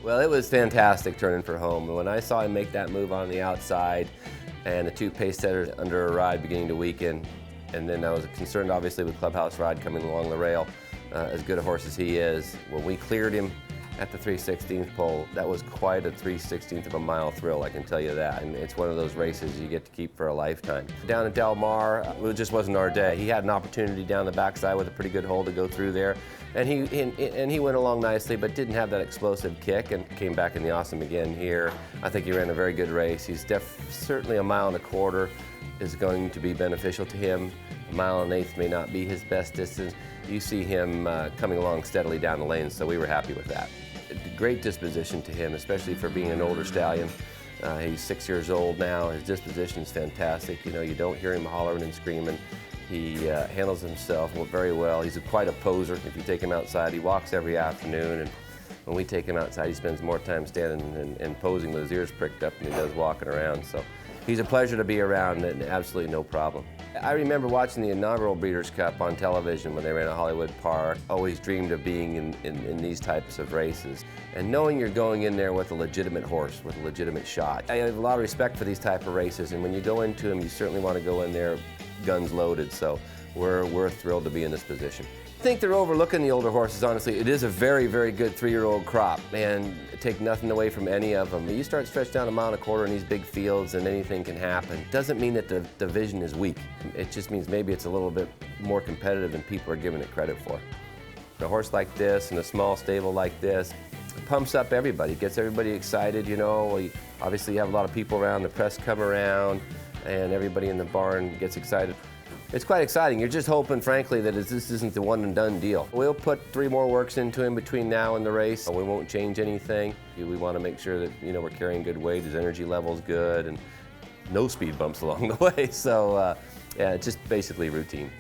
Well, it was fantastic turning for home. When I saw him make that move on the outside and the two pace setters under a ride beginning to weaken, and then I was concerned obviously with Clubhouse Ride coming along the rail, as good a horse as he is. When we cleared him at the 3/16th pole, that was quite a 3/16th of a mile thrill, I can tell you that. And it's one of those races you get to keep for a lifetime. Down at Del Mar, it just wasn't our day. He had an opportunity down the backside with a pretty good hole to go through there. And he went along nicely, but didn't have that explosive kick, and came back in the awesome again here. I think he ran a very good race. He's certainly 1.25 miles is going to be beneficial to him. 1.1 miles may not be his best distance. You see him coming along steadily down the lane, so we were happy with that. Great disposition to him, especially for being an older stallion. He's 6 years old now. His disposition is fantastic. You know, you don't hear him hollering and screaming. He handles himself very well. He's quite a poser. If you take him outside, he walks every afternoon, and when we take him outside, he spends more time standing and posing with his ears pricked up than he does walking around. So he's a pleasure to be around, and absolutely no problem. I remember watching the inaugural Breeders' Cup on television when they ran at Hollywood Park. Always dreamed of being in these types of races. And knowing you're going in there with a legitimate horse, with a legitimate shot. I have a lot of respect for these type of races, and when you go into them, you certainly want to go in there guns loaded, so we're thrilled to be in this position. I think they're overlooking the older horses, honestly. It is a very, very good 3-year-old crop, and take nothing away from any of them. You start stretch down 1.25 miles in these big fields and anything can happen. Doesn't mean that the division is weak. It just means maybe it's a little bit more competitive than people are giving it credit for. A horse like this and a small stable like this, it pumps up everybody, gets everybody excited, you know. Obviously you have a lot of people around, the press come around, and everybody in the barn gets excited. It's quite exciting. You're just hoping, frankly, that this isn't the one and done deal. We'll put 3 more works into him between now and the race. We won't change anything. We want to make sure that, you know, we're carrying good weight, his energy level's good, and no speed bumps along the way. So, yeah, it's just basically routine.